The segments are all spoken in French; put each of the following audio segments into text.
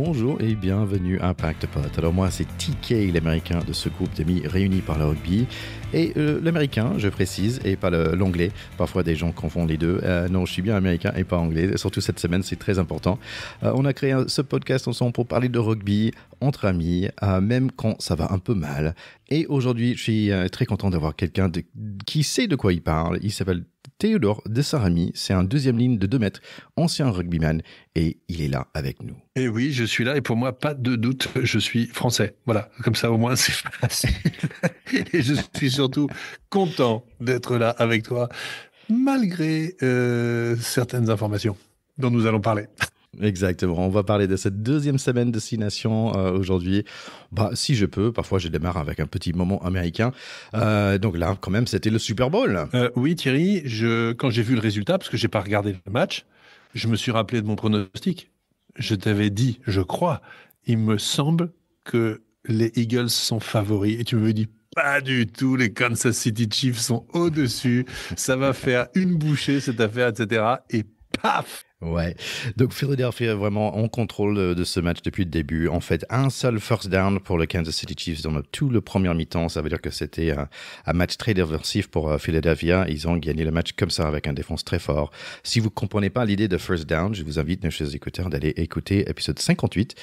Bonjour et bienvenue à Impact Pod. Alors moi c'est TK, l'américain de ce groupe d'amis réunis par le rugby. Et l'américain, je précise, et pas l'anglais. Parfois des gens confondent les deux. Non, je suis bien américain et pas anglais. Surtout cette semaine, c'est très important. On a créé ce podcast ensemble pour parler de rugby entre amis, même quand ça va un peu mal. Et aujourd'hui, je suis très content d'avoir quelqu'un qui sait de quoi il parle. Il s'appelle Théodore Desarami, c'est un deuxième ligne de 2 mètres, ancien rugbyman, et il est là avec nous. Et oui, je suis là, et pour moi, pas de doute, je suis français. Voilà, comme ça au moins c'est facile. Et je suis surtout content d'être là avec toi, malgré certaines informations dont nous allons parler. Exactement, on va parler de cette deuxième semaine de 6 Nations aujourd'hui. Si je peux, parfois je démarre avec un petit moment américain. Donc là, quand même, c'était le Super Bowl. Oui, Thierry, quand j'ai vu le résultat, parce que j'ai pas regardé le match, je me suis rappelé de mon pronostic. Je t'avais dit, je crois, il me semble que les Eagles sont favoris. Et tu me dis, pas du tout, les Kansas City Chiefs sont au-dessus. Ça va faire une bouchée, cette affaire, etc. Et paf! Ouais, donc Philadelphie est vraiment en contrôle de ce match depuis le début. En fait, un seul first down pour le Kansas City Chiefs dans tout le premier mi-temps. Ça veut dire que c'était un match très défensif pour Philadelphia. Ils ont gagné le match comme ça avec un défense très fort. Si vous comprenez pas l'idée de first down, je vous invite, mes chers écouteurs, d'aller écouter épisode 58.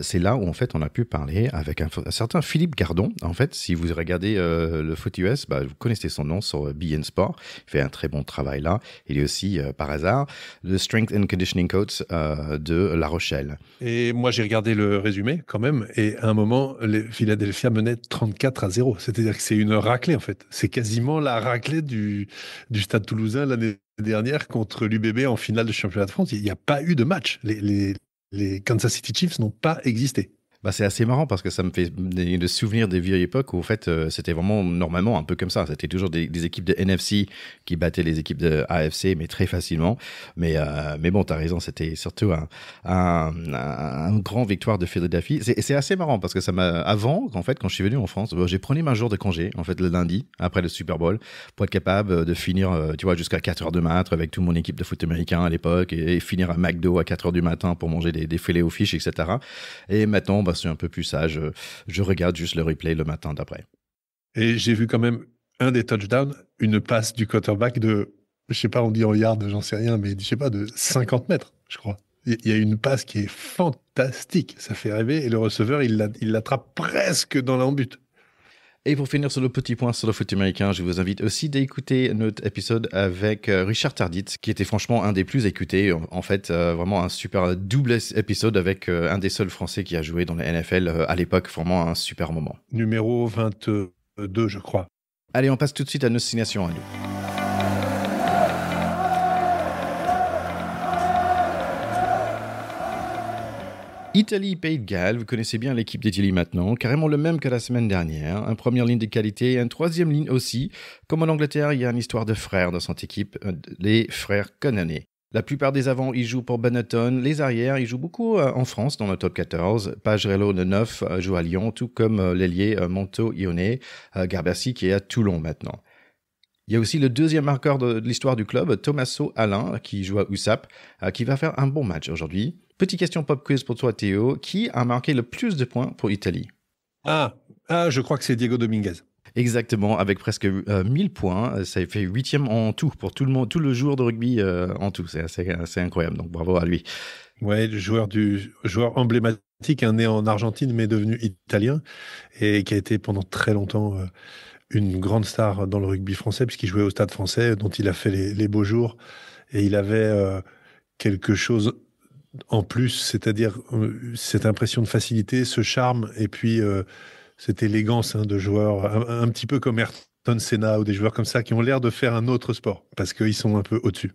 C'est là où, en fait, on a pu parler avec un certain Philippe Gardon. En fait, si vous regardez le foot US, vous connaissez son nom sur beIN Sport. Il fait un très bon travail là. Il est aussi, par hasard, le strength and conditioning coach de La Rochelle. Et moi, j'ai regardé le résumé quand même, et à un moment, les Philadelphia menait 34-0. C'est-à-dire que c'est une raclée, en fait. C'est quasiment la raclée du Stade Toulousain l'année dernière contre l'UBB en finale de championnat de France. Il n'y a pas eu de match. Les Kansas City Chiefs n'ont pas existé. C'est assez marrant parce que ça me fait des souvenirs des vieilles époques où en fait c'était vraiment normalement un peu comme ça. C'était toujours des équipes de NFC qui battaient les équipes de AFC, mais très facilement. Mais bon, t'as raison, c'était surtout un grand victoire de Philadelphie. C'est assez marrant parce que avant, en fait, quand je suis venu en France, j'ai pris ma jour de congé, en fait, le lundi, après le Super Bowl, pour être capable de finir, jusqu'à 4h du mat avec toute mon équipe de foot américain à l'époque et finir à McDo à 4h du matin pour manger des filets aux fiches, etc. Et maintenant, je suis un peu plus sage. Je regarde juste le replay le matin d'après. Et j'ai vu quand même un des touchdowns, une passe du quarterback de, je sais pas, on dit en yard, j'en sais rien, mais je sais pas, de 50 mètres, je crois. Il y a une passe qui est fantastique. Ça fait rêver. Et le receveur, il l'attrape presque dans l'embut. Et pour finir sur le petit point sur le foot américain, je vous invite aussi d'écouter notre épisode avec Richard Tardit, qui était franchement un des plus écoutés. En fait, vraiment un super double épisode avec un des seuls Français qui a joué dans la NFL à l'époque. Vraiment un super moment. Numéro 22, je crois. Allez, on passe tout de suite à nos destinations à nous. Italie, Pays de Galles, vous connaissez bien l'équipe d'Italie maintenant, carrément le même que la semaine dernière. Un première ligne de qualité et une troisième ligne aussi. Comme en Angleterre, il y a une histoire de frères dans cette équipe, les frères Connolly. La plupart des avants, ils jouent pour Benetton. Les arrières, ils jouent beaucoup en France dans le top 14. Pagerello, le 9, joue à Lyon, tout comme l'ailier Monto-Ione, Garbercy qui est à Toulon maintenant. Il y a aussi le deuxième marqueur de l'histoire du club, Tommaso Alain, qui joue à USAP, qui va faire un bon match aujourd'hui. Petite question pop quiz pour toi, Théo. Qui a marqué le plus de points pour Italie ? Je crois que c'est Diego Dominguez. Exactement, avec presque 1000 points. Ça fait 8e en tout, pour tout le monde, tout le jour de rugby en tout. C'est assez incroyable, donc bravo à lui. Ouais, le joueur emblématique, né en Argentine, mais devenu italien, et qui a été pendant très longtemps une grande star dans le rugby français, puisqu'il jouait au Stade français, dont il a fait les beaux jours. Et il avait quelque chose en plus, c'est-à-dire cette impression de facilité, ce charme, et puis cette élégance de joueurs, un petit peu comme Ayrton Senna ou des joueurs comme ça qui ont l'air de faire un autre sport, parce qu'ils sont un peu au-dessus.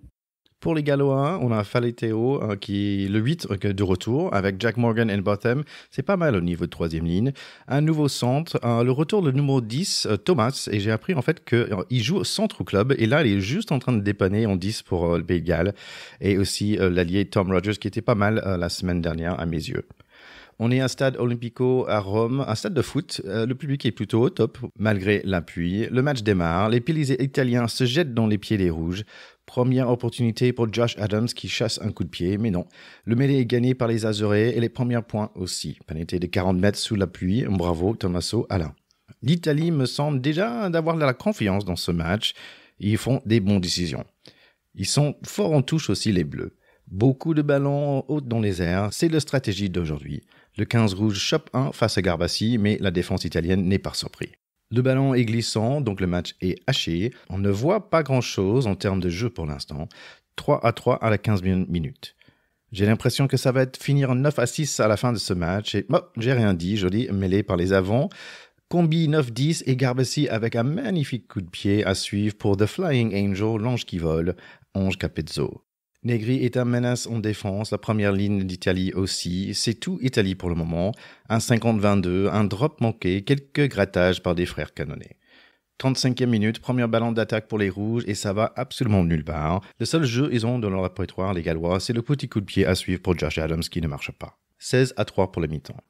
Pour les Gallois, on a Faleteo qui est le 8 de retour avec Jack Morgan et Botham. C'est pas mal au niveau de troisième ligne. Un nouveau centre, le retour de numéro 10, Thomas. Et j'ai appris en fait qu'il joue au centre au club. Et là, il est juste en train de dépanner en 10 pour le Pays de Galles. Et aussi l'allié Tom Rogers qui était pas mal la semaine dernière à mes yeux. On est à Stade Olimpico à Rome, un stade de foot. Le public est plutôt au top, malgré l'appui. Le match démarre. Les Pélisés italiens se jettent dans les pieds des Rouges. Première opportunité pour Josh Adams qui chasse un coup de pied, mais non. Le mêlée est gagné par les Azurés et les premiers points aussi. Pénalité de 40 mètres sous la pluie. Bravo Tommaso Alain. L'Italie me semble déjà d'avoir de la confiance dans ce match. Ils font des bonnes décisions. Ils sont forts en touche aussi les Bleus. Beaucoup de ballons hauts dans les airs, c'est la stratégie d'aujourd'hui. Le 15 rouge chope 1 face à Garbassi, mais la défense italienne n'est pas surprise. Le ballon est glissant, donc le match est haché. On ne voit pas grand-chose en termes de jeu pour l'instant. 3-3 à la 15e minute. J'ai l'impression que ça va finir 9-6 à la fin de ce match. Et j'ai rien dit, joli mêlé par les avants. Combi 9-10 et Garbassi avec un magnifique coup de pied à suivre pour The Flying Angel, l'ange qui vole, Ange Capezzo. Negri est un menace en défense, la première ligne d'Italie aussi. C'est tout Italie pour le moment. Un 50-22, un drop manqué, quelques grattages par des frères canonnés. 35e minute, premier ballon d'attaque pour les Rouges et ça va absolument nulle part. Le seul jeu ils ont dans leur répertoire, les Gallois, c'est le petit coup de pied à suivre pour Josh Adams qui ne marche pas. 16-3 pour le mi-temps.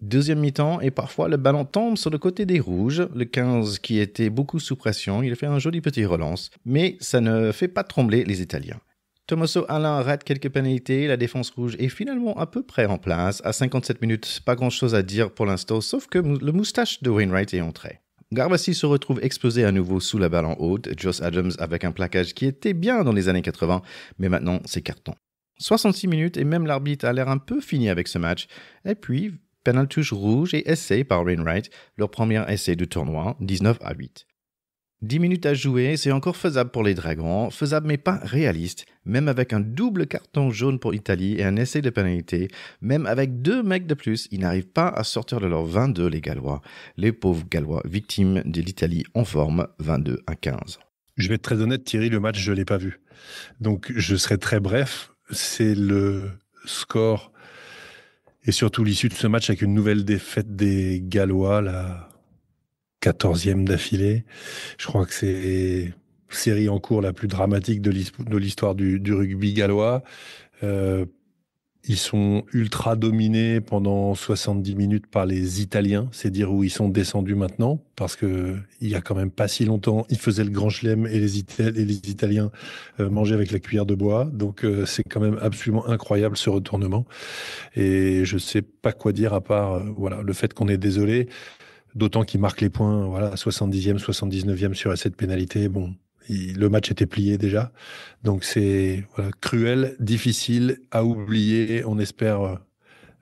Deuxième mi-temps et parfois le ballon tombe sur le côté des Rouges. Le 15 qui était beaucoup sous pression, il fait un joli petit relance, mais ça ne fait pas trembler les Italiens. Tommaso Alain rate quelques pénalités, la défense rouge est finalement à peu près en place. À 57 minutes, pas grand-chose à dire pour l'instant, sauf que le moustache de Wainwright est entré. Garbassi se retrouve explosé à nouveau sous la balle en haute, Josh Adams avec un plaquage qui était bien dans les années 80, mais maintenant c'est carton. 66 minutes et même l'arbitre a l'air un peu fini avec ce match. Et puis, pénal touche rouge et essai par Wainwright, leur premier essai du tournoi, 19-8. 10 minutes à jouer, c'est encore faisable pour les Dragons, faisable mais pas réaliste, même avec un double carton jaune pour Italie et un essai de pénalité, même avec 2 mecs de plus, ils n'arrivent pas à sortir de leur 22 les Gallois. Les pauvres Gallois victimes de l'Italie en forme, 22-15. Je vais être très honnête, Thierry, le match, je ne l'ai pas vu. Donc, je serai très bref. C'est le score et surtout l'issue de ce match avec une nouvelle défaite des Gallois, la 14e d'affilée. Je crois que c'est série en cours la plus dramatique de l'histoire du rugby gallois. Ils sont ultra dominés pendant 70 minutes par les Italiens. C'est dire où ils sont descendus maintenant, parce que il y a quand même pas si longtemps, ils faisaient le grand chelem et les Italiens mangeaient avec la cuillère de bois. Donc c'est quand même absolument incroyable ce retournement. Et je sais pas quoi dire à part voilà le fait qu'on est désolé. D'autant qu'il marque les points, voilà, 70e, 79e sur cette pénalité. Bon, le match était plié déjà. Donc c'est voilà, cruel, difficile à oublier. On espère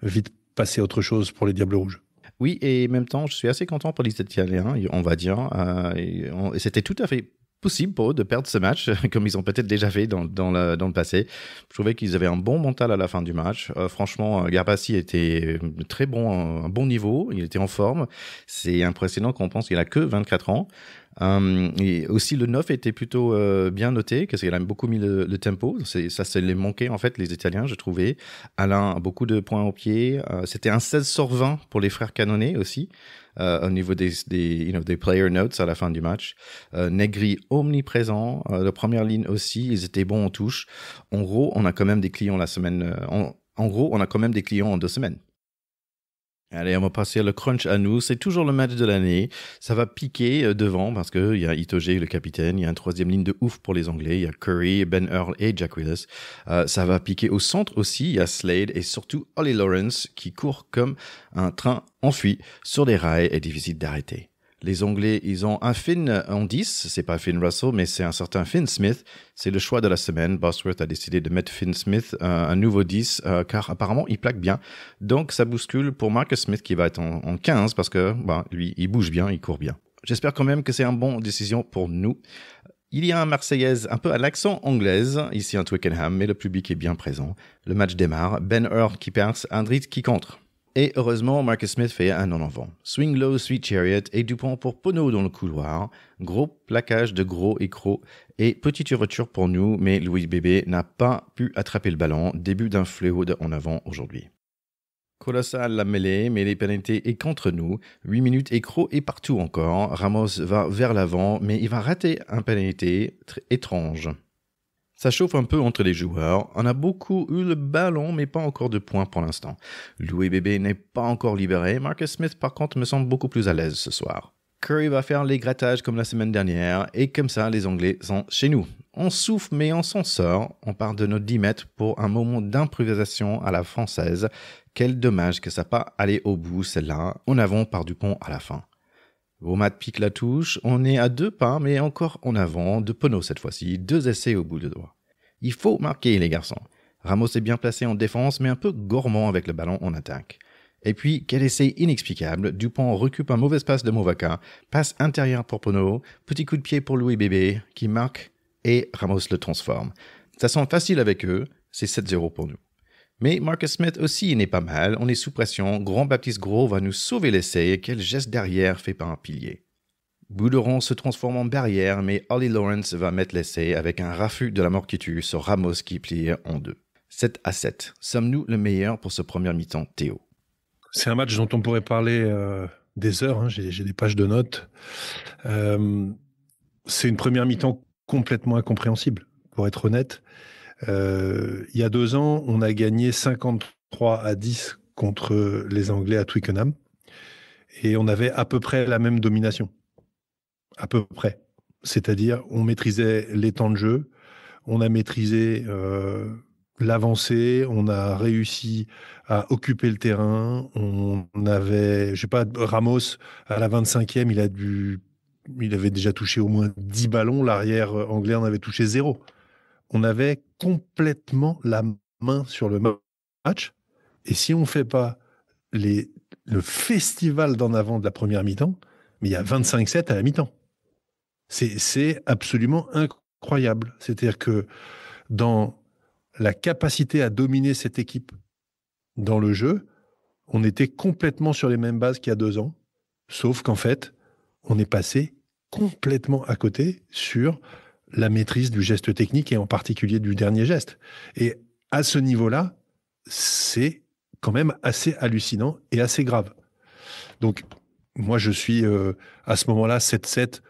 vite passer à autre chose pour les Diables Rouges. Oui, et en même temps, je suis assez content pour les Italiens, on va dire. Et c'était tout à fait possible pour eux de perdre ce match, comme ils ont peut-être déjà fait dans le passé. Je trouvais qu'ils avaient un bon mental à la fin du match. Franchement, Garbassi était très bon, un bon niveau, il était en forme. C'est impressionnant qu'on pense qu'il a que 24 ans. Et aussi le 9 était plutôt bien noté, parce qu'il a beaucoup mis le tempo. Ça les manquait en fait, les Italiens, je trouvais. Alain a beaucoup de points au pied. C'était un 16/20 pour les frères Canonnet aussi. Au niveau des player notes à la fin du match. Negri omniprésent, la première ligne aussi, ils étaient bons en touche. En gros, on a quand même des clients la semaine. En gros, on a quand même des clients en 2 semaines. Allez, on va passer le crunch à nous. C'est toujours le match de l'année. Ça va piquer devant parce qu'il y a Itoje, le capitaine. Il y a une 3e ligne de ouf pour les Anglais. Il y a Curry, Ben Earl et Jack Willis. Ça va piquer au centre aussi. Il y a Slade et surtout Ollie Lawrence qui court comme un train enfui sur des rails et difficile d'arrêter. Les Anglais, ils ont un Finn en 10, c'est pas Finn Russell, mais c'est un certain Finn Smith. C'est le choix de la semaine. Bosworth a décidé de mettre Finn Smith, un nouveau 10, car apparemment, il plaque bien. Donc, ça bouscule pour Marcus Smith qui va être en 15, parce que lui, il bouge bien, il court bien. J'espère quand même que c'est une bonne décision pour nous. Il y a un Marseillaise un peu à l'accent anglaise, ici à Twickenham, mais le public est bien présent. Le match démarre. Ben Earl qui perce, Andrit qui contre. Et heureusement, Marcus Smith fait un en avant. Swing low, sweet chariot et Dupont pour Pono dans le couloir. Gros plaquage de gros écrous et petite ouverture pour nous, mais Louis Bébé n'a pas pu attraper le ballon. Début d'un fléau en avant aujourd'hui. Colossal la mêlée, mais les pénalités est contre nous. 8 minutes écrou et partout encore. Ramos va vers l'avant, mais il va rater un pénalité étrange. Ça chauffe un peu entre les joueurs. On a beaucoup eu le ballon, mais pas encore de points pour l'instant. Louis Bébé n'est pas encore libéré. Marcus Smith, par contre, me semble beaucoup plus à l'aise ce soir. Curry va faire les grattages comme la semaine dernière, et comme ça, les Anglais sont chez nous. On souffle mais on s'en sort. On part de nos 10 mètres pour un moment d'improvisation à la française. Quel dommage que ça n'a pas allé au bout celle-là. En avant par Dupont à la fin. Romat pique la touche. On est à 2 pas mais encore en avant. De Penaud cette fois-ci. 2 essais au bout de doigt. Il faut marquer les garçons. Ramos est bien placé en défense mais un peu gourmand avec le ballon en attaque. Et puis, quel essai inexplicable, Dupont récupère un mauvais passe de Movaca, passe intérieur pour Penaud, petit coup de pied pour Louis Bébé, qui marque, et Ramos le transforme. Ça sent facile avec eux, c'est 7-0 pour nous. Mais Marcus Smith aussi n'est pas mal, on est sous pression, Grand Baptiste Gros va nous sauver l'essai, quel geste derrière fait par un pilier. Bouderon se transforme en barrière, mais Ollie Lawrence va mettre l'essai avec un raffut de la mort qui tue sur Ramos qui plie en 2. 7-7. Sommes-nous le meilleur pour ce premier mi-temps, Théo? C'est un match dont on pourrait parler des heures, hein. J'ai des pages de notes. C'est une première mi-temps complètement incompréhensible, pour être honnête. Il y a 2 ans, on a gagné 53-10 contre les Anglais à Twickenham. Et on avait à peu près la même domination. À peu près. C'est-à-dire, on maîtrisait les temps de jeu, on a maîtrisé l'avancée, on a réussi à occuper le terrain. On avait, je sais pas, Ramos, à la 25e, il avait déjà touché au moins 10 ballons. L'arrière anglais en avait touché 0. On avait complètement la main sur le match. Et si on ne fait pas le festival d'en avant de la première mi-temps, mais il y a 25-7 à la mi-temps. C'est absolument incroyable. C'est-à-dire que dans la capacité à dominer cette équipe dans le jeu, on était complètement sur les mêmes bases qu'il y a 2 ans, sauf qu'en fait, on est passé complètement à côté sur la maîtrise du geste technique et en particulier du dernier geste. Et à ce niveau-là, c'est quand même assez hallucinant et assez grave. Donc, moi, je suis à ce moment-là 7-7.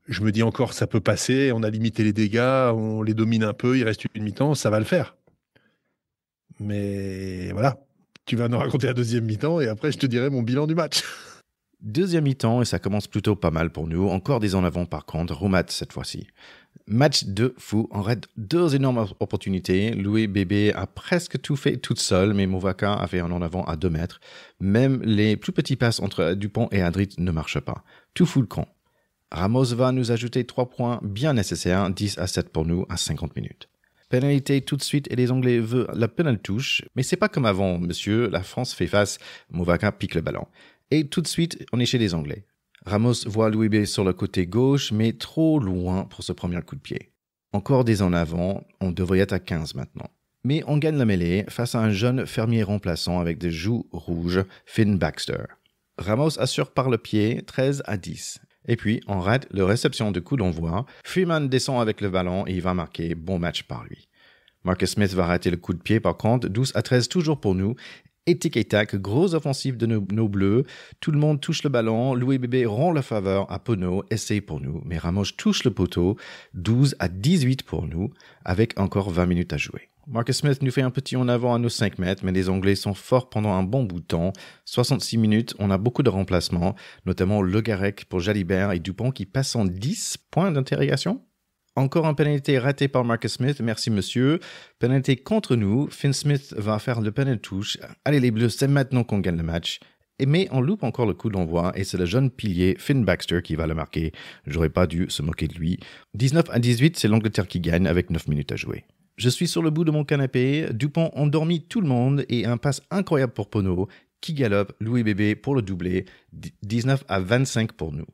Je me dis encore, ça peut passer, on a limité les dégâts, on les domine un peu, il reste une mi-temps, ça va le faire. Mais voilà, tu vas nous raconter la deuxième mi-temps et après je te dirai mon bilan du match. Deuxième mi-temps et ça commence plutôt pas mal pour nous. Encore des en avant par contre, Roumat cette fois-ci. Match de fou, on rate 2 énormes opportunités. Louis Bébé a presque tout fait toute seule, mais Movaca a fait un en avant à 2 mètres. Même les plus petits passes entre Dupont et Adrit ne marchent pas. Tout fout le camp. Ramos va nous ajouter 3 points bien nécessaires, 10-7 pour nous à 50 minutes. Pénalité tout de suite et les Anglais veulent la pénale touche, mais c'est pas comme avant, monsieur, la France fait face, Movaca pique le ballon. Et tout de suite, on est chez les Anglais. Ramos voit Louis B sur le côté gauche, mais trop loin pour ce premier coup de pied. Encore des en avant, on devrait être à 15 maintenant. Mais on gagne la mêlée face à un jeune fermier remplaçant avec des joues rouges, Finn Baxter. Ramos assure par le pied 13-10. Et puis, on rate la réception de coup d'envoi. Freeman descend avec le ballon et il va marquer bon match par lui. Marcus Smith va rater le coup de pied par contre, 12-13 toujours pour nous. Et tic et tac, grosse offensive de nos bleus. Tout le monde touche le ballon. Louis Bébé rend la faveur à Penaud, essaye pour nous. Mais Ramos touche le poteau, 12-18 pour nous, avec encore 20 minutes à jouer. Marcus Smith nous fait un petit en avant à nos 5 mètres, mais les Anglais sont forts pendant un bon bout de temps. 66 minutes, on a beaucoup de remplacements, notamment Le Garec pour Jalibert et Dupont qui passent en 10 points d'interrogation. Encore un pénalité raté par Marcus Smith, merci monsieur. Pénalité contre nous, Finn Smith va faire le pénal touche. Allez les Bleus, c'est maintenant qu'on gagne le match. Mais on loupe encore le coup d'envoi et c'est le jeune pilier Finn Baxter qui va le marquer. J'aurais pas dû se moquer de lui. 19-18, c'est l'Angleterre qui gagne avec 9 minutes à jouer. Je suis sur le bout de mon canapé, Dupont endormit tout le monde et un passe incroyable pour Penaud qui galope Louis Bébé pour le doubler, 19-25 pour nous.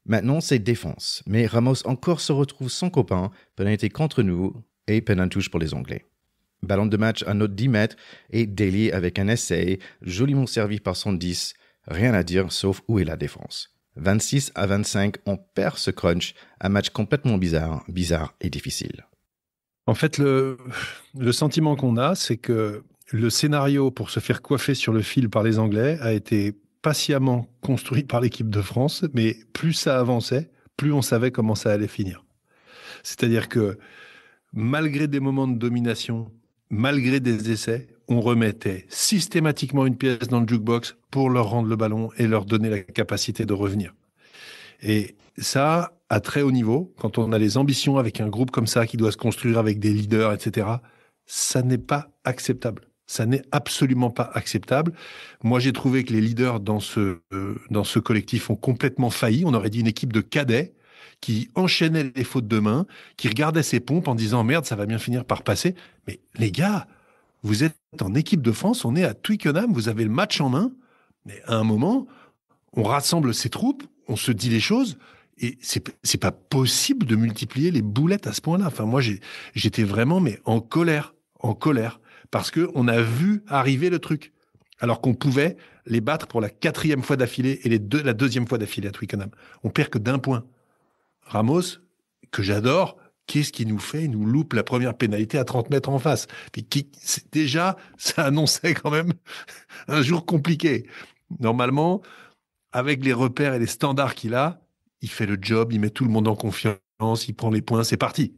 Maintenant, c'est défense, mais Ramos encore se retrouve sans copain, pénalité contre nous et pénal touche pour les Anglais. Ballon de match à notre 10 mètres et Daly avec un essai, joliment servi par son 10, rien à dire sauf où est la défense. 26-25, on perd ce crunch, un match complètement bizarre et difficile. En fait, le sentiment qu'on a, c'est que le scénario pour se faire coiffer sur le fil par les Anglais a été patiemment construit par l'équipe de France, mais plus ça avançait, plus on savait comment ça allait finir. C'est-à-dire que malgré des moments de domination, malgré des essais, on remettait systématiquement une pièce dans le jukebox pour leur rendre le ballon et leur donner la capacité de revenir. Et ça, à très haut niveau, quand on a les ambitions avec un groupe comme ça qui doit se construire avec des leaders, etc., ça n'est pas acceptable. Ça n'est absolument pas acceptable. Moi, j'ai trouvé que les leaders dans ce collectif ont complètement failli. On aurait dit une équipe de cadets qui enchaînait les fautes de main, qui regardait ses pompes en disant « Merde, ça va bien finir par passer ». Mais les gars, vous êtes en équipe de France, on est à Twickenham, vous avez le match en main. Mais à un moment, on rassemble ses troupes, on se dit les choses, et c'est pas possible de multiplier les boulettes à ce point-là. Enfin, moi, j'étais vraiment en colère, parce que on a vu arriver le truc, alors qu'on pouvait les battre pour la 4e fois d'affilée et la 2e fois d'affilée à Twickenham. On perd que d'1 point. Ramos, que j'adore, qu'est-ce qu'il nous fait? Il nous loupe la première pénalité à 30 mètres en face. Puis déjà, ça annonçait quand même un jour compliqué. Normalement, avec les repères et les standards qu'il a, il fait le job, il met tout le monde en confiance, il prend les points, c'est parti.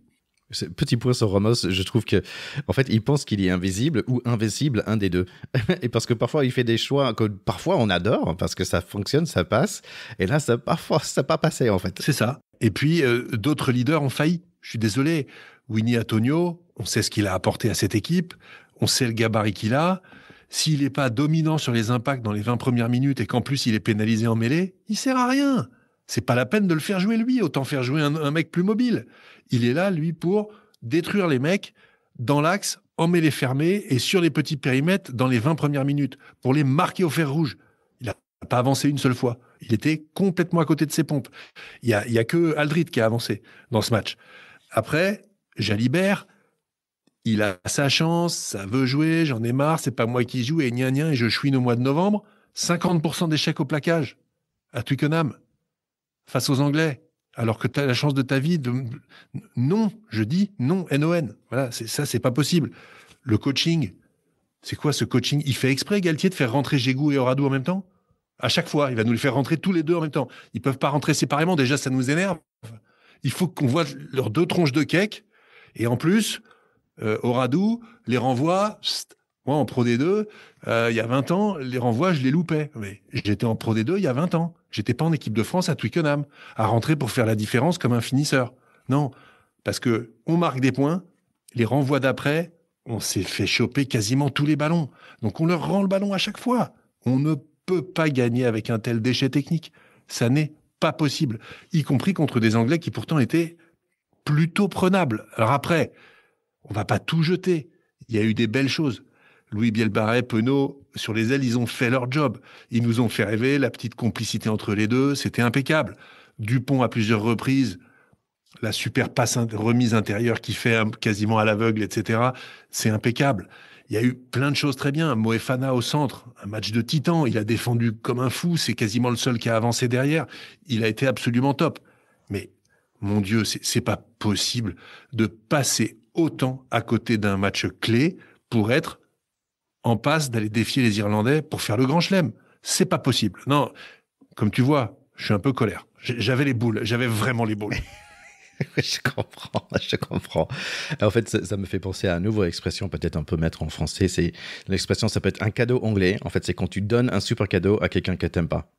Petit point sur Ramos, je trouve que, en fait, il pense qu'il est invisible ou invincible, un des deux. Et parce que parfois, il fait des choix que parfois on adore, parce que ça fonctionne, ça passe. Et là, parfois, ça n'a pas passé, en fait. C'est ça. Et puis, d'autres leaders ont failli. Je suis désolé. Winnie Antonio, on sait ce qu'il a apporté à cette équipe. On sait le gabarit qu'il a. S'il n'est pas dominant sur les impacts dans les 20 premières minutes et qu'en plus, il est pénalisé en mêlée, il sert à rien. C'est pas la peine de le faire jouer lui. Autant faire jouer un mec plus mobile. Il est là, lui, pour détruire les mecs dans l'axe, en mêlée fermée et sur les petits périmètres dans les 20 premières minutes, pour les marquer au fer rouge. Il n'a pas avancé une seule fois. Il était complètement à côté de ses pompes. Il y a que Aldrit qui a avancé dans ce match. Après, Jalibert, il a sa chance, ça veut jouer, j'en ai marre, c'est pas moi qui joue, et gna gna, et je chouine au mois de novembre. 50% d'échecs au plaquage à Twickenham, face aux Anglais. Alors que tu as la chance de ta vie de... Non, je dis non, N-O-N. Voilà, c'est pas possible. Le coaching, c'est quoi ce coaching? Il fait exprès, Galtier, de faire rentrer Giroud et Oradou en même temps? À chaque fois, il va nous les faire rentrer tous les deux en même temps. Ils peuvent pas rentrer séparément, déjà ça nous énerve. Il faut qu'on voit leurs 2 tronches de cake. Et en plus, Oradou les renvoie... Moi, en Pro D2, il y a 20 ans, les renvois, je les loupais. Mais j'étais en Pro D2 il y a 20 ans. J'étais pas en équipe de France à Twickenham, à rentrer pour faire la différence comme un finisseur. Non, parce que on marque des points, les renvois d'après, on s'est fait choper quasiment tous les ballons. Donc on leur rend le ballon à chaque fois. On ne peut pas gagner avec un tel déchet technique. Ça n'est pas possible. Y compris contre des Anglais qui pourtant étaient plutôt prenables. Alors après, on va pas tout jeter. Il y a eu des belles choses. Louis Bielbarré, Penaud, sur les ailes, ils ont fait leur job. Ils nous ont fait rêver, la petite complicité entre les deux, c'était impeccable. Dupont, à plusieurs reprises, la super passe remise intérieure qui fait quasiment à l'aveugle, etc., c'est impeccable. Il y a eu plein de choses très bien. Moefana au centre, un match de titan, il a défendu comme un fou, c'est quasiment le seul qui a avancé derrière. Il a été absolument top. Mais, mon Dieu, c'est pas possible de passer autant à côté d'un match clé pour être en passe d'aller défier les Irlandais pour faire le grand chelem. C'est pas possible. Non, comme tu vois, je suis un peu colère. J'avais les boules, j'avais vraiment les boules. Je comprends. En fait, ça me fait penser à une nouvelle expression, peut-être un peu mettre en français. C'est l'expression, ça peut être un cadeau anglais. En fait, c'est quand tu donnes un super cadeau à quelqu'un que t'aimes pas.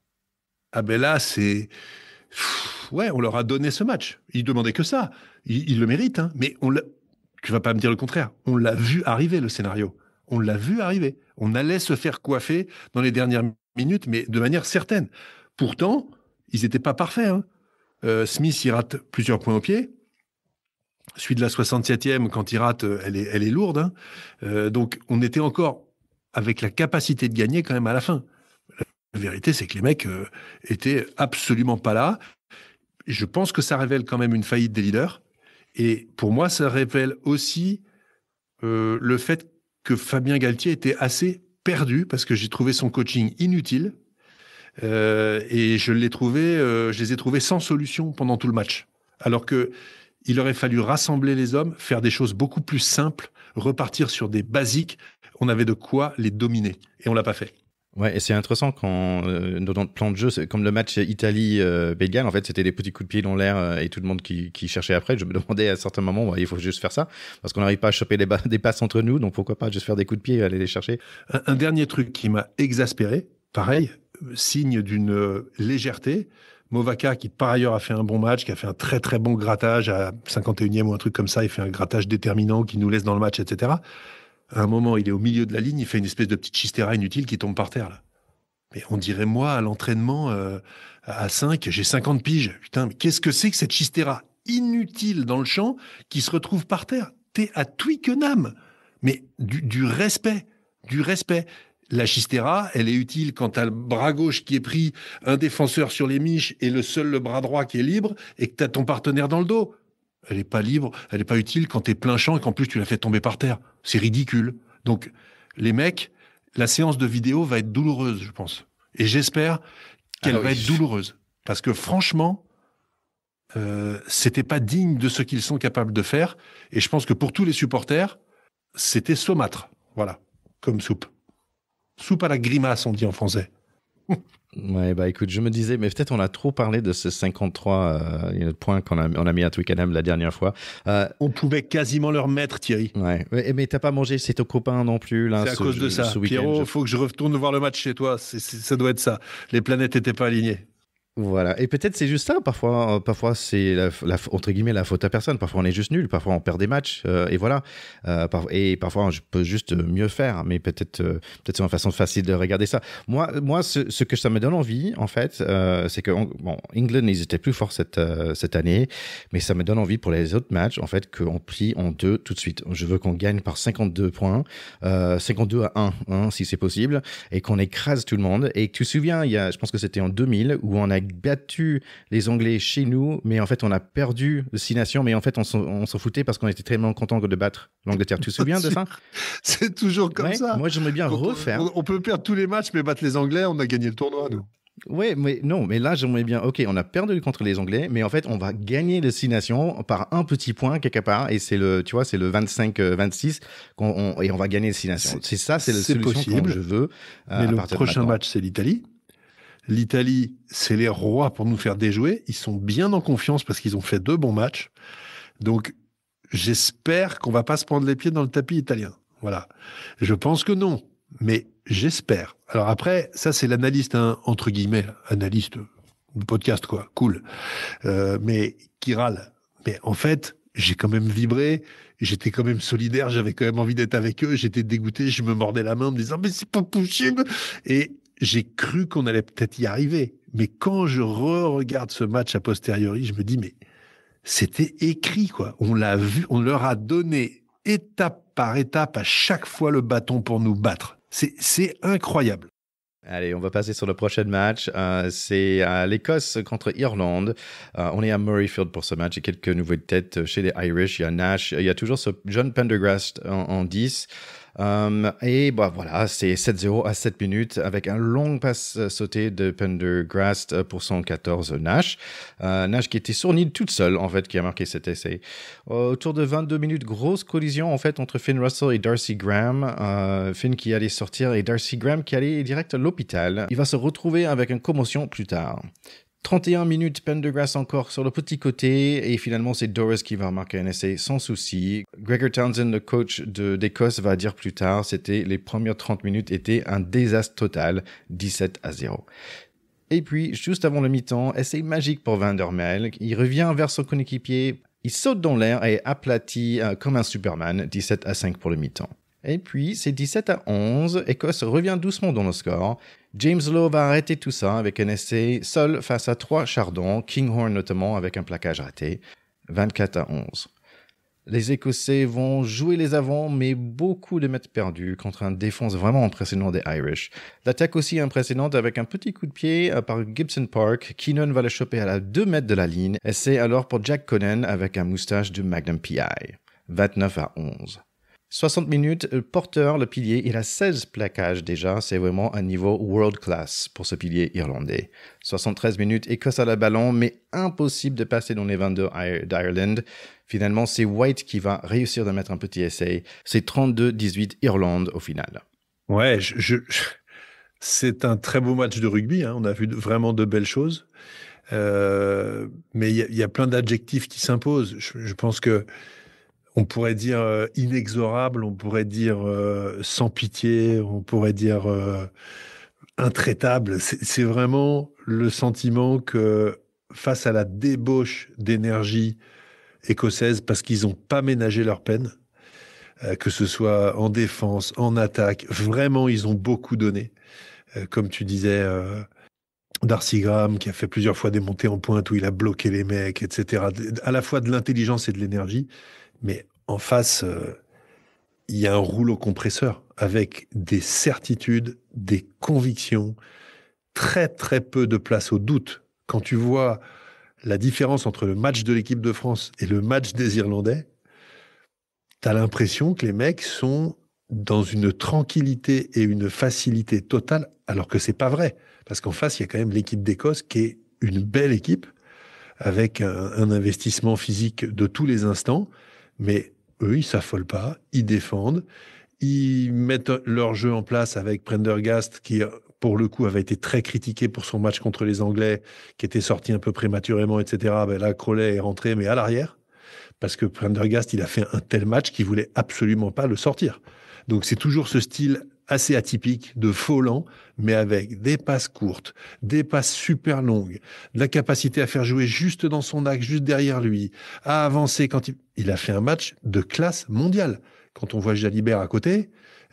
Ah ben là, c'est... Ouais, on leur a donné ce match. Ils demandaient que ça. Ils le méritent, hein. Mais tu vas pas me dire le contraire. On l'a vu arriver, le scénario. On l'a vu arriver. On allait se faire coiffer dans les dernières minutes, mais de manière certaine. Pourtant, ils n'étaient pas parfaits. Hein. Smith, il rate plusieurs points au pied. Celui de la 67e, quand il rate, elle est lourde. Hein. Donc, on était encore avec la capacité de gagner quand même à la fin. La vérité, c'est que les mecs étaient absolument pas là. Je pense que ça révèle quand même une faillite des leaders. Et pour moi, ça révèle aussi le fait que Fabien Galtier était assez perdu parce que j'ai trouvé son coaching inutile et je les ai trouvés sans solution pendant tout le match. Alors que il aurait fallu rassembler les hommes, faire des choses beaucoup plus simples, repartir sur des basiques. On avait de quoi les dominer et on l'a pas fait. Ouais, et c'est intéressant quand dans le plan de jeu, c'est comme le match Italie-Pays de Galles, en fait, c'était des petits coups de pied dans l'air et tout le monde qui cherchait après. Je me demandais à certains moments, il faut juste faire ça parce qu'on n'arrive pas à choper des passes entre nous, donc pourquoi pas juste faire des coups de pied et aller les chercher. Un dernier truc qui m'a exaspéré, pareil, signe d'une légèreté, Movaka, qui par ailleurs a fait un bon match, qui a fait un très très bon grattage à 51e ou un truc comme ça, il fait un grattage déterminant qui nous laisse dans le match, etc. À un moment, il est au milieu de la ligne, il fait une espèce de petite chistera inutile qui tombe par terre, là. Mais on dirait, moi, à l'entraînement, à 5, j'ai 50 piges. Putain, mais qu'est-ce que c'est que cette chistera inutile dans le champ qui se retrouve par terre? T'es à Twickenham. Mais du respect, du respect. La chistera, elle est utile quand t'as le bras gauche qui est pris, un défenseur sur les miches et le bras droit qui est libre et que t'as ton partenaire dans le dos. Elle est pas libre, elle est pas utile quand t'es plein champ et qu'en plus tu l'as fait tomber par terre. C'est ridicule. Donc, les mecs, la séance de vidéo va être douloureuse, je pense. Et j'espère qu'elle va être douloureuse. Parce que franchement, c'était pas digne de ce qu'ils sont capables de faire. Et je pense que pour tous les supporters, c'était saumâtre. Voilà, comme soupe. Soupe à la grimace, on dit en français. Ouais, bah écoute, je me disais, mais peut-être on a trop parlé de ce 53 points qu'on a mis à Twickenham la dernière fois. On pouvait quasiment leur mettre, Thierry. Ouais, mais t'as pas mangé chez ton copain non plus là. C'est à cause de ça. Pierrot, faut que je retourne voir le match chez toi. Ça doit être ça. Les planètes n'étaient pas alignées. Voilà, et peut-être c'est juste ça, parfois c'est entre guillemets la faute à personne, parfois on est juste nul, parfois on perd des matchs, et voilà, et parfois je peux juste mieux faire, mais peut-être c'est une façon facile de regarder ça. Moi ce que ça me donne envie, en fait, c'est que, England, ils étaient plus forts cette année, mais ça me donne envie pour les autres matchs, en fait, qu'on plie en deux tout de suite. Je veux qu'on gagne par 52 points, 52 à 1, hein, si c'est possible, et qu'on écrase tout le monde, et tu te souviens, je pense que c'était en 2000, où on a battu les Anglais chez nous, mais en fait on a perdu le 6 Nations, mais en fait on s'en foutait parce qu'on était tellement contents de battre l'Angleterre. Tu te souviens de ça? C'est toujours comme ça. Moi j'aimerais bien refaire. On peut perdre tous les matchs, mais battre les Anglais, on a gagné le tournoi, nous. Ouais, mais là j'aimerais bien, ok, on a perdu contre les Anglais, mais en fait on va gagner les 6 Nations par un petit point quelque part, et c'est le 25-26 et on va gagner les 6 Nations. C'est la solution possible, que je veux. Mais le prochain match, c'est l'Italie. L'Italie, c'est les rois pour nous faire déjouer. Ils sont bien en confiance parce qu'ils ont fait 2 bons matchs. Donc, j'espère qu'on va pas se prendre les pieds dans le tapis italien. Voilà. Je pense que non, mais j'espère. Alors après, ça, c'est l'analyste, hein, entre guillemets, analyste de podcast, quoi. Cool. Mais qui râle. Mais en fait, j'ai quand même vibré. J'étais quand même solidaire. J'avais quand même envie d'être avec eux. J'étais dégoûté. Je me mordais la main en me disant, mais c'est pas possible. Et j'ai cru qu'on allait peut-être y arriver. Mais quand je regarde ce match a posteriori, je me dis, mais c'était écrit, quoi. On l'a vu, on leur a donné étape par étape à chaque fois le bâton pour nous battre. C'est incroyable. Allez, on va passer sur le prochain match. C'est l'Écosse contre Irlande. On est à Murrayfield pour ce match. Il y a quelques nouvelles têtes chez les Irish. Il y a Nash. Il y a toujours ce John Pendergrast en 10. Et voilà, c'est 7-0 à 7 minutes avec un long passe sauté de Pendergrast pour 114 Nash. Nash qui était sourd toute seule, en fait, qui a marqué cet essai. Autour de 22 minutes, grosse collision, en fait, entre Finn Russell et Darcy Graham. Finn qui allait sortir et Darcy Graham qui allait direct à l'hôpital. Il va se retrouver avec une commotion plus tard. 31 minutes, Pendergrast encore sur le petit côté, et finalement c'est Doris qui va marquer un essai sans souci. Gregor Townsend, le coach d'Écosse, va dire plus tard, les premières 30 minutes étaient un désastre total, 17-0. Et puis, juste avant le mi-temps, essai magique pour Van der Merwe. Il revient vers son coéquipier, il saute dans l'air et aplatit comme un Superman, 17-5 pour le mi-temps. Et puis, c'est 17-11, Écosse revient doucement dans le score. James Lowe va arrêter tout ça avec un essai seul face à 3 Chardons, Kinghorn notamment avec un plaquage raté, 24-11. Les Écossais vont jouer les avants, mais beaucoup de mètres perdus contre un défense vraiment impressionnant des Irish. L'attaque aussi impressionnante avec un petit coup de pied par Gibson Park. Keenan va le choper à la 2 mètres de la ligne. Essai alors pour Jack Conan avec un moustache de Magnum PI, 29-11. 60 minutes, Porter, le pilier, il a 16 plaquages déjà, c'est vraiment un niveau world class pour ce pilier irlandais. 73 minutes, Écosse à la ballon, mais impossible de passer dans les 22 d'Ireland. Finalement, c'est White qui va réussir de mettre un petit essai. C'est 32-18 Irlande au final. Ouais, c'est un très beau match de rugby, hein. On a vu vraiment de belles choses. Mais il y a plein d'adjectifs qui s'imposent. Je pense que on pourrait dire inexorable, on pourrait dire sans pitié, on pourrait dire intraitable. C'est vraiment le sentiment que face à la débauche d'énergie écossaise, parce qu'ils n'ont pas ménagé leur peine, que ce soit en défense, en attaque, vraiment, ils ont beaucoup donné. Comme tu disais, Darcy Graham, qui a fait plusieurs fois des montées en pointe où il a bloqué les mecs, etc. À la fois de l'intelligence et de l'énergie, mais en face, il y a un rouleau compresseur avec des certitudes, des convictions, très très peu de place au doute. Quand tu vois la différence entre le match de l'équipe de France et le match des Irlandais, t'as l'impression que les mecs sont dans une tranquillité et une facilité totale, alors que c'est pas vrai. Parce qu'en face, il y a quand même l'équipe d'Écosse qui est une belle équipe, avec un investissement physique de tous les instants, mais eux, ils s'affolent pas, ils défendent, ils mettent leur jeu en place avec Prendergast, qui, pour le coup, avait été très critiqué pour son match contre les Anglais, qui était sorti un peu prématurément, etc. Ben là, Crowley est rentré, mais à l'arrière, parce que Prendergast, il a fait un tel match qu'il voulait absolument pas le sortir. Donc c'est toujours ce style assez atypique de faux lent, mais avec des passes courtes, des passes super longues, de la capacité à faire jouer juste dans son axe, juste derrière lui, à avancer quand il a fait un match de classe mondiale. Quand on voit Jalibert à côté,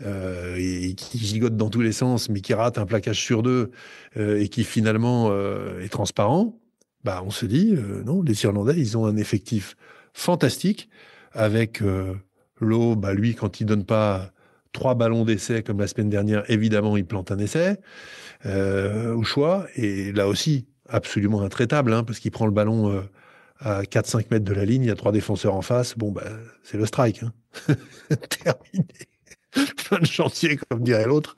et qui gigote dans tous les sens, mais qui rate un plaquage sur deux, et qui finalement est transparent, bah on se dit, non, les Irlandais, ils ont un effectif fantastique, avec Lowe, bah lui, quand il donne pas 3 ballons d'essai comme la semaine dernière, évidemment, il plante un essai au choix. Et là aussi, absolument intraitable, hein, parce qu'il prend le ballon à 4-5 mètres de la ligne, il y a 3 défenseurs en face. Bon, bah, c'est le strike. Hein. Terminé. Fin de chantier, comme dirait l'autre.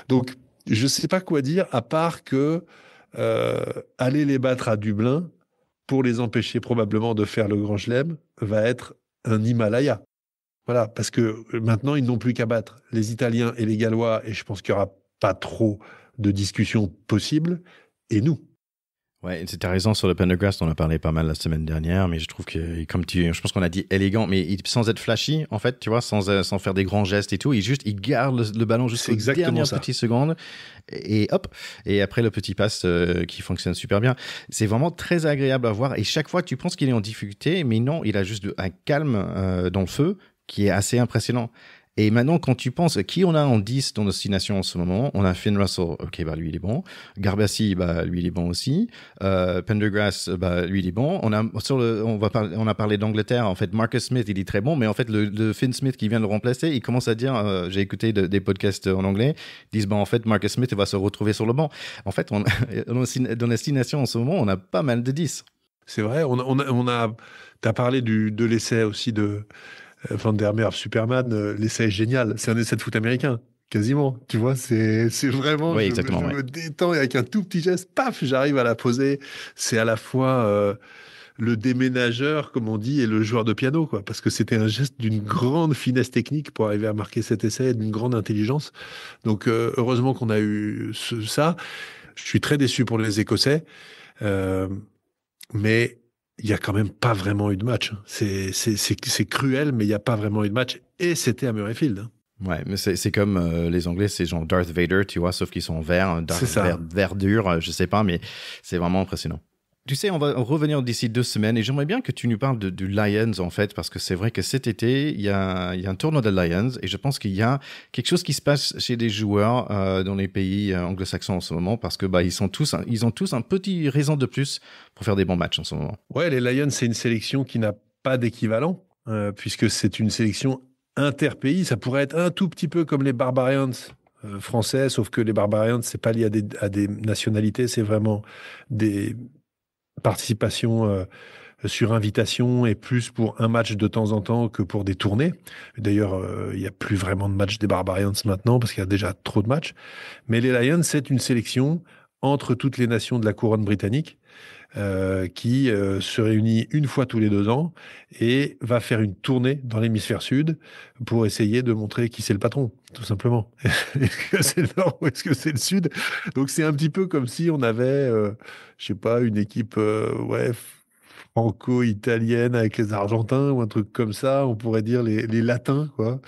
Donc, je ne sais pas quoi dire, à part que aller les battre à Dublin, pour les empêcher probablement de faire le Grand Chelem, va être un Himalaya. Voilà, parce que maintenant, ils n'ont plus qu'à battre les Italiens et les Gallois, et je pense qu'il n'y aura pas trop de discussions possibles, et nous. Ouais, tu as raison sur le Pendergast, on a parlé pas mal la semaine dernière, mais je trouve que, je pense qu'on a dit élégant, mais sans être flashy, en fait, tu vois, sans faire des grands gestes et tout, il garde le ballon jusqu'aux dernières petites secondes, et hop, et après le petit pass qui fonctionne super bien. C'est vraiment très agréable à voir, et chaque fois tu penses qu'il est en difficulté, mais non, il a juste un calme dans le feu qui est assez impressionnant. Et maintenant, quand tu penses, qui on a en 10 dans nos 6 nations en ce moment? On a Finn Russell, ok, bah lui il est bon. Garbassi, bah lui il est bon aussi. Pendergrass, bah lui il est bon. On a parlé d'Angleterre. En fait, Marcus Smith, il est très bon, mais en fait, le Finn Smith qui vient de le remplacer, il commence à dire, j'ai écouté des podcasts en anglais, ils disent, bah en fait, Marcus Smith, il va se retrouver sur le banc. En fait, dans les 6 nations en ce moment, on a pas mal de 10. C'est vrai, t'as parlé de l'essai aussi de Van der Merwe, Superman, l'essai est génial. C'est un essai de foot américain, quasiment. Tu vois, c'est vraiment, oui, je me détends et avec un tout petit geste, paf, j'arrive à la poser. C'est à la fois le déménageur, comme on dit, et le joueur de piano, quoi. Parce que c'était un geste d'une grande finesse technique pour arriver à marquer cet essai, d'une grande intelligence. Donc, heureusement qu'on a eu ça. Je suis très déçu pour les Écossais. Mais il n'y a quand même pas vraiment eu de match. C'est cruel, mais il n'y a pas vraiment eu de match. Et c'était à Murrayfield. Hein. Ouais, mais c'est comme les Anglais, c'est genre Darth Vader, tu vois, sauf qu'ils sont verts, vert dur, je sais pas, mais c'est vraiment impressionnant. Tu sais, on va revenir d'ici 2 semaines et j'aimerais bien que tu nous parles du Lions, en fait, parce que c'est vrai que cet été, il y a un tournoi de Lions et je pense qu'il y a quelque chose qui se passe chez des joueurs dans les pays anglo-saxons en ce moment parce que bah, ils ont tous un petit raison de plus pour faire des bons matchs en ce moment. Ouais, les Lions, c'est une sélection qui n'a pas d'équivalent puisque c'est une sélection interpays. Ça pourrait être un tout petit peu comme les Barbarians français, sauf que les Barbarians, c'est pas lié à des nationalités, c'est vraiment des participation sur invitation et plus pour un match de temps en temps que pour des tournées. D'ailleurs, il n'y a plus vraiment de matchs des Barbarians maintenant parce qu'il y a déjà trop de matchs. Mais les Lions, c'est une sélection entre toutes les nations de la couronne britannique qui se réunit une fois tous les 2 ans et va faire une tournée dans l'hémisphère sud pour essayer de montrer qui c'est le patron, tout simplement. Est-ce que c'est le nord ou est-ce que c'est le sud? Donc c'est un petit peu comme si on avait, je sais pas, une équipe franco-italienne avec les Argentins ou un truc comme ça. On pourrait dire les Latins, quoi,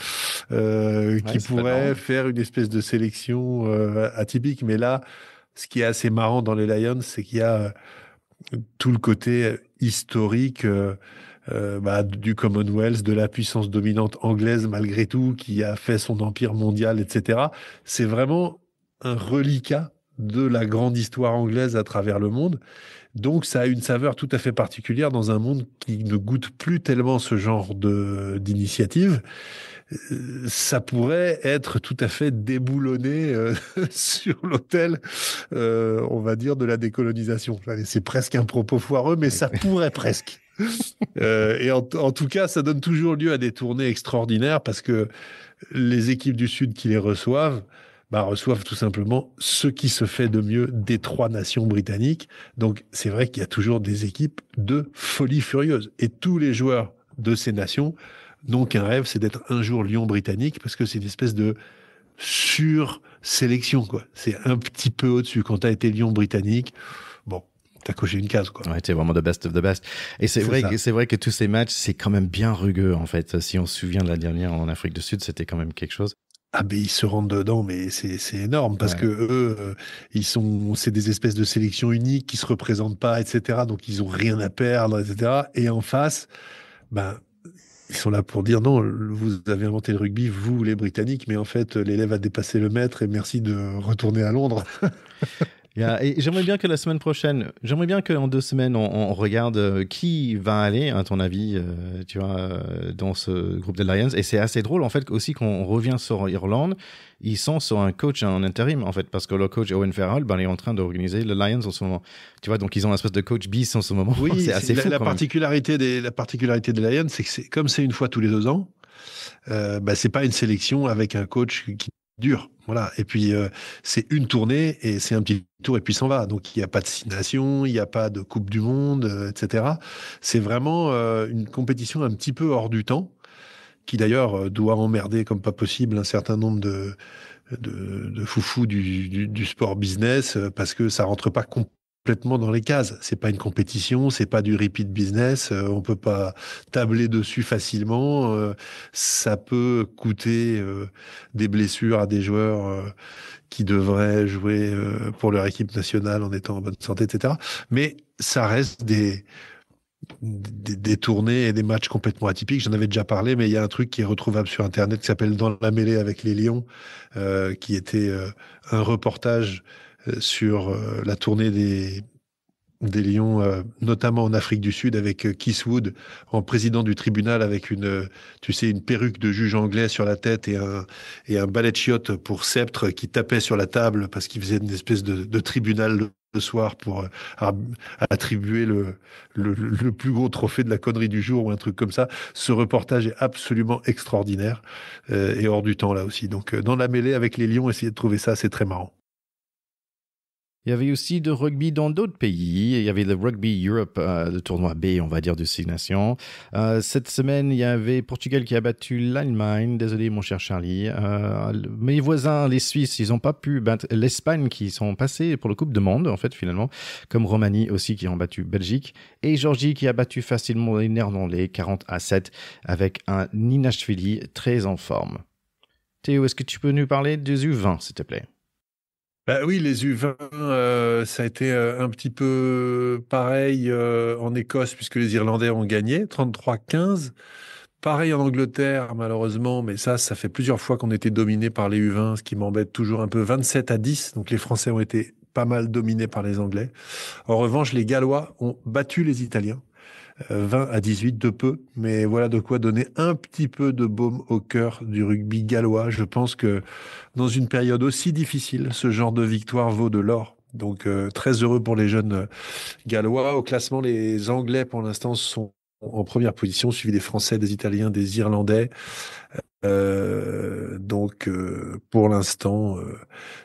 Ouais, qui c'est pas de pourraient marrant. faire une espèce de sélection atypique. Mais là, ce qui est assez marrant dans les Lions, c'est qu'il y a tout le côté historique du Commonwealth, de la puissance dominante anglaise malgré tout, qui a fait son empire mondial, etc. C'est vraiment un reliquat de la grande histoire anglaise à travers le monde. Donc ça a une saveur tout à fait particulière dans un monde qui ne goûte plus tellement ce genre d'initiative. Ça pourrait être tout à fait déboulonné sur l'autel, on va dire, de la décolonisation. Allez, c'est presque un propos foireux, mais ça pourrait presque. Et en tout cas, ça donne toujours lieu à des tournées extraordinaires parce que les équipes du Sud qui les reçoivent, reçoivent tout simplement ce qui se fait de mieux des trois nations britanniques. Donc, c'est vrai qu'il y a toujours des équipes de folie furieuse. Et tous les joueurs de ces nations n'ont qu'un rêve, c'est d'être un jour Lion britannique parce que c'est une espèce de sur-sélection, quoi. C'est un petit peu au-dessus. Quand tu as été Lion britannique, bon, t'as coché une case, quoi. Ouais, c'est vraiment the best of the best. Et c'est vrai que tous ces matchs, c'est quand même bien rugueux, en fait. Si on se souvient de la dernière en Afrique du Sud, c'était quand même quelque chose. Ah ben ils se rentrent dedans, mais c'est énorme parce Ouais. que eux, c'est des espèces de sélections uniques qui se représentent pas, etc. Donc ils ont rien à perdre, etc. Et en face, ben ils sont là pour dire non, vous avez inventé le rugby, vous les Britanniques, mais en fait l'élève a dépassé le maître et merci de retourner à Londres. Et j'aimerais bien que la semaine prochaine, j'aimerais bien qu'en 2 semaines, on regarde qui va aller, à ton avis, tu vois, dans ce groupe des Lions. Et c'est assez drôle, en fait, aussi qu'on revient sur Irlande, ils sont sur un coach en intérim, en fait, parce que le coach Owen Farrell, il est en train d'organiser le Lions en ce moment. Tu vois, donc ils ont un espèce de coach bis en ce moment. Oui, C'est assez fou, la quand même. particularité la particularité des Lions, c'est que comme c'est une fois tous les 2 ans. C'est pas une sélection avec un coach qui dure. Voilà. Et puis, c'est une tournée et c'est un petit tour et puis s'en va. Donc, il n'y a pas de Six Nations, il n'y a pas de Coupe du Monde, etc. C'est vraiment une compétition un petit peu hors du temps, qui d'ailleurs doit emmerder comme pas possible un certain nombre de foufous du sport business parce que ça rentre pas complètement dans les cases. C'est pas une compétition, c'est pas du repeat business, on peut pas tabler dessus facilement. Ça peut coûter des blessures à des joueurs qui devraient jouer pour leur équipe nationale en étant en bonne santé, etc. Mais ça reste des tournées et des matchs complètement atypiques. J'en avais déjà parlé, mais il y a un truc qui est retrouvable sur Internet qui s'appelle Dans la mêlée avec les Lions, qui était un reportage sur la tournée des Lions, notamment en Afrique du Sud, avec Keith Wood en président du tribunal, avec tu sais, une perruque de juge anglais sur la tête et un balai de chiottes pour sceptre qui tapait sur la table parce qu'il faisait une espèce de tribunal le soir pour attribuer le plus gros trophée de la connerie du jour ou un truc comme ça. Ce reportage est absolument extraordinaire et hors du temps là aussi. Donc, dans la mêlée avec les Lions, essayez de trouver ça, c'est très marrant. Il y avait aussi de rugby dans d'autres pays. Il y avait le Rugby Europe, le tournoi B, on va dire, de Six Nations. Cette semaine, il y avait Portugal qui a battu l'Allemagne. Désolé, mon cher Charlie. Mes voisins, les Suisses, ils n'ont pas pu battre l'Espagne, qui sont passés pour le Coupe du Monde, en fait, finalement. Comme Roumanie aussi, qui ont battu Belgique. Et Géorgie, qui a battu facilement les Néerlandais, 40-7, avec un Ninashvili très en forme. Théo, est-ce que tu peux nous parler des U20, s'il te plaît? Bah oui, les U20, ça a été un petit peu pareil en Écosse, puisque les Irlandais ont gagné, 33-15. Pareil en Angleterre, malheureusement, mais ça fait plusieurs fois qu'on était dominé par les U20, ce qui m'embête toujours un peu, 27-10. Donc les Français ont été pas mal dominés par les Anglais. En revanche, les Gallois ont battu les Italiens. 20-18 de peu, mais voilà de quoi donner un petit peu de baume au cœur du rugby gallois. Je pense que dans une période aussi difficile, ce genre de victoire vaut de l'or. Donc très heureux pour les jeunes gallois. Au classement, les Anglais pour l'instant sont en première position, suivi des Français, des Italiens, des Irlandais. Pour l'instant,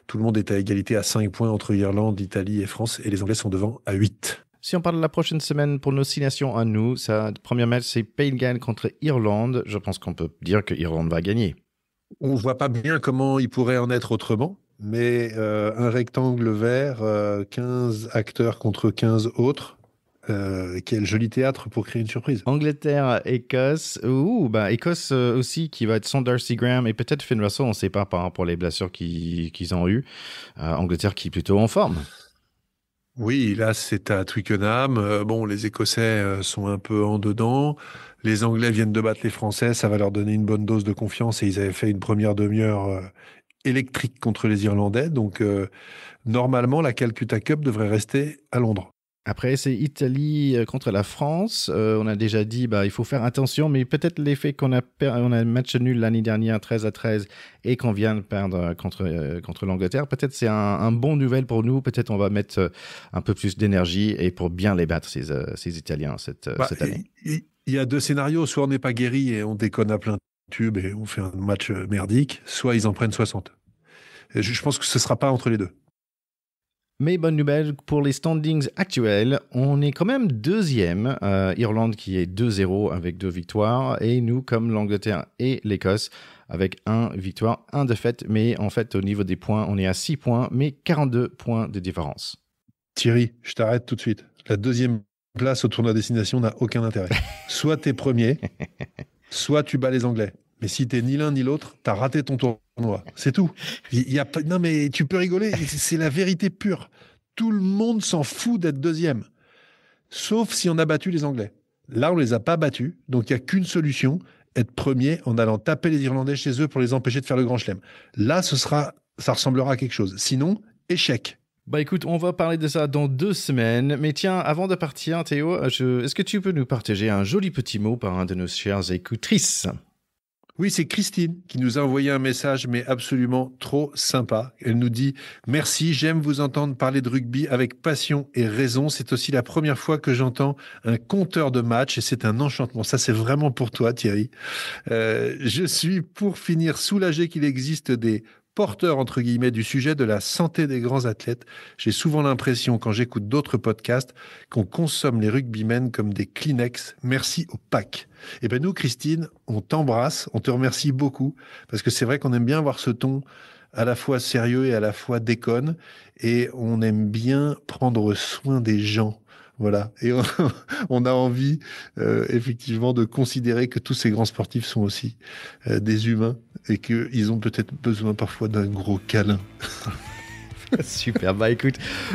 tout le monde est à égalité à 5 points entre Irlande, Italie et France, et les Anglais sont devant à 8. Si on parle de la prochaine semaine pour nos 6 nations à nous, sa première match, c'est Pays de Galles contre Irlande. Je pense qu'on peut dire que Irlande va gagner. On ne voit pas bien comment il pourrait en être autrement, mais un rectangle vert, 15 acteurs contre 15 autres, Quel joli théâtre pour créer une surprise. Angleterre, Écosse. Écosse aussi qui va être sans Darcy Graham et peut-être Finn Russell, on ne sait pas par rapport aux blessures qu'ils ont eues. Angleterre qui est plutôt en forme. Oui, là, c'est à Twickenham. Les Écossais sont un peu en dedans. Les Anglais viennent de battre les Français. Ça va leur donner une bonne dose de confiance. Et ils avaient fait une première demi-heure électrique contre les Irlandais. Donc, normalement, la Calcutta Cup devrait rester à Londres. Après, c'est Italie contre la France. On a déjà dit il faut faire attention, mais peut-être l'effet qu'on a un match nul l'année dernière, 13-13, et qu'on vient de perdre contre l'Angleterre, peut-être c'est un bon nouvelle pour nous. Peut-être on va mettre un peu plus d'énergie et pour bien les battre, ces Italiens, cette année. Il y a deux scénarios. Soit on n'est pas guéri et on déconne à plein tube et on fait un match merdique, soit ils en prennent 60. Et je pense que ce ne sera pas entre les deux. Mais bonne nouvelle pour les standings actuels, on est quand même deuxième, Irlande qui est 2-0 avec 2 victoires, et nous comme l'Angleterre et l'Écosse avec 1 victoire, 1 défaite, mais en fait au niveau des points, on est à 6 points, mais 42 points de différence. Thierry, je t'arrête tout de suite. La deuxième place au tournoi destination n'a aucun intérêt. Soit t'es premier, soit tu bats les Anglais. Mais si t'es ni l'un ni l'autre, t'as raté ton tournoi. C'est tout. Non, mais tu peux rigoler. C'est la vérité pure. Tout le monde s'en fout d'être deuxième. Sauf si on a battu les Anglais. Là, on les a pas battus. Donc, il n'y a qu'une solution. Être premier en allant taper les Irlandais chez eux pour les empêcher de faire le Grand Chelem. Là, ça ressemblera à quelque chose. Sinon, échec. Écoute, on va parler de ça dans 2 semaines. Mais tiens, avant de partir, Théo, est-ce que tu peux nous partager un joli petit mot par un de nos chères écoutrices ? Oui, c'est Christine qui nous a envoyé un message, mais absolument trop sympa. Elle nous dit « Merci, j'aime vous entendre parler de rugby avec passion et raison. C'est aussi la première fois que j'entends un compteur de match et c'est un enchantement. » Ça, c'est vraiment pour toi, Thierry. Je suis, pour finir, soulagé qu'il existe des porteur, entre guillemets, du sujet de la santé des grands athlètes. J'ai souvent l'impression, quand j'écoute d'autres podcasts, qu'on consomme les rugbymen comme des Kleenex. Merci au pack. Et nous, Christine, on t'embrasse, on te remercie beaucoup, parce que c'est vrai qu'on aime bien avoir ce ton à la fois sérieux et à la fois déconne, et on aime bien prendre soin des gens. Voilà. Et on a envie, effectivement, de considérer que tous ces grands sportifs sont aussi des humains et qu'ils ont peut-être besoin parfois d'un gros câlin. Super, écoute,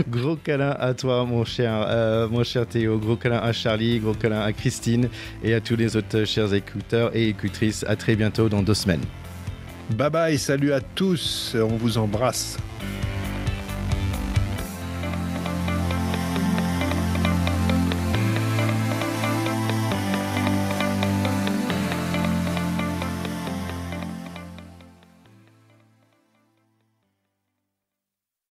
gros câlin à toi mon cher Théo, gros câlin à Charlie, gros câlin à Christine et à tous les autres chers écouteurs et écoutrices. À très bientôt dans 2 semaines. Bye bye, salut à tous, on vous embrasse.